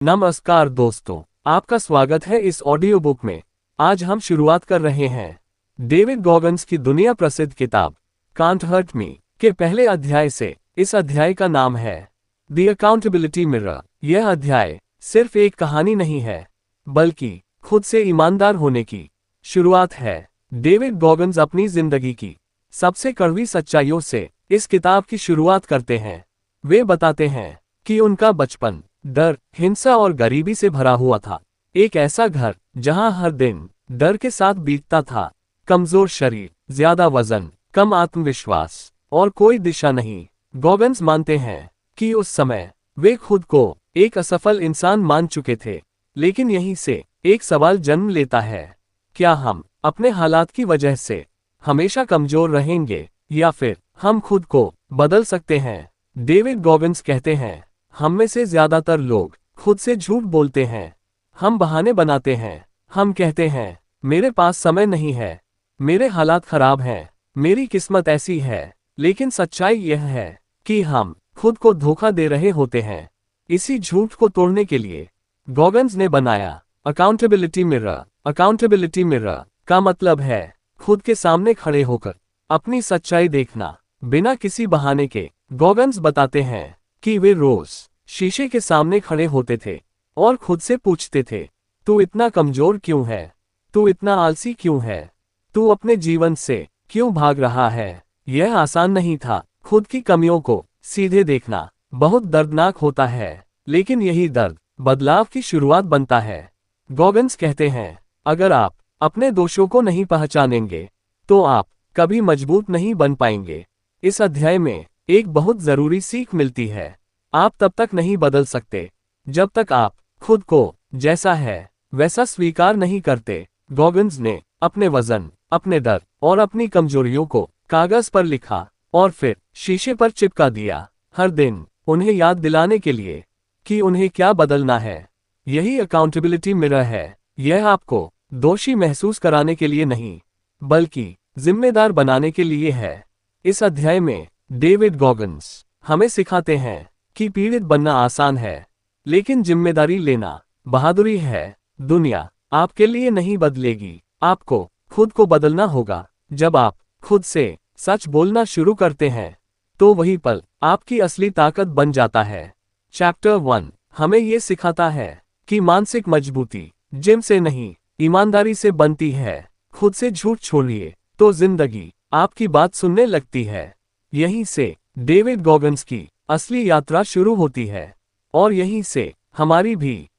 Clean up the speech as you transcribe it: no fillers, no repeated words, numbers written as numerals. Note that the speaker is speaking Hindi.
नमस्कार दोस्तों, आपका स्वागत है इस ऑडियो बुक में। आज हम शुरुआत कर रहे हैं डेविड गॉगन्स की दुनिया प्रसिद्ध किताब कांट हर्ट मी के पहले अध्याय से। इस अध्याय का नाम है द अकाउंटेबिलिटी मिरर। यह अध्याय सिर्फ एक कहानी नहीं है, बल्कि खुद से ईमानदार होने की शुरुआत है। डेविड गॉगन्स अपनी जिंदगी की सबसे कड़वी सच्चाइयों से इस किताब की शुरुआत करते हैं। वे बताते हैं कि उनका बचपन डर, हिंसा और गरीबी से भरा हुआ था। एक ऐसा घर जहां हर दिन डर के साथ बीतता था। कमजोर शरीर, ज्यादा वजन, कम आत्मविश्वास और कोई दिशा नहीं। गॉगन्स मानते हैं कि उस समय वे खुद को एक असफल इंसान मान चुके थे। लेकिन यहीं से एक सवाल जन्म लेता है, क्या हम अपने हालात की वजह से हमेशा कमजोर रहेंगे या फिर हम खुद को बदल सकते हैं? डेविड गॉगन्स कहते हैं, हम में से ज्यादातर लोग खुद से झूठ बोलते हैं। हम बहाने बनाते हैं। हम कहते हैं, मेरे पास समय नहीं है, मेरे हालात खराब हैं, मेरी किस्मत ऐसी है। लेकिन सच्चाई यह है कि हम खुद को धोखा दे रहे होते हैं। इसी झूठ को तोड़ने के लिए गॉगन्स ने बनाया अकाउंटेबिलिटी मिरर। अकाउंटेबिलिटी मिरर का मतलब है खुद के सामने खड़े होकर अपनी सच्चाई देखना, बिना किसी बहाने के। गॉगन्स बताते हैं कि वे रोज शीशे के सामने खड़े होते थे और खुद से पूछते थे, तू इतना कमजोर क्यों है? तू इतना आलसी क्यों है? तू अपने जीवन से क्यों भाग रहा है? यह आसान नहीं था। खुद की कमियों को सीधे देखना बहुत दर्दनाक होता है, लेकिन यही दर्द बदलाव की शुरुआत बनता है। गॉगन्स कहते हैं, अगर आप अपने दोषों को नहीं पहचानेंगे तो आप कभी मजबूत नहीं बन पाएंगे। इस अध्याय में एक बहुत जरूरी सीख मिलती है, आप तब तक नहीं बदल सकते जब तक आप खुद को जैसा है वैसा स्वीकार नहीं करते। गॉगन्स ने अपने वजन, अपने डर और अपनी कमजोरियों को कागज पर लिखा और फिर शीशे पर चिपका दिया, हर दिन उन्हें याद दिलाने के लिए कि उन्हें क्या बदलना है। यही अकाउंटेबिलिटी मिरर है। यह आपको दोषी महसूस कराने के लिए नहीं, बल्कि जिम्मेदार बनाने के लिए है। इस अध्याय में डेविड गॉगन्स हमें सिखाते हैं कि पीड़ित बनना आसान है, लेकिन जिम्मेदारी लेना बहादुरी है। दुनिया आपके लिए नहीं बदलेगी, आपको खुद को बदलना होगा। जब आप खुद से सच बोलना शुरू करते हैं तो वही पल आपकी असली ताकत बन जाता है। चैप्टर 1 हमें ये सिखाता है कि मानसिक मजबूती जिम से नहीं, ईमानदारी से बनती है। खुद से झूठ छोड़िए तो जिंदगी आपकी बात सुनने लगती है। यहीं से डेविड गॉगन्स की असली यात्रा शुरू होती है और यहीं से हमारी भी।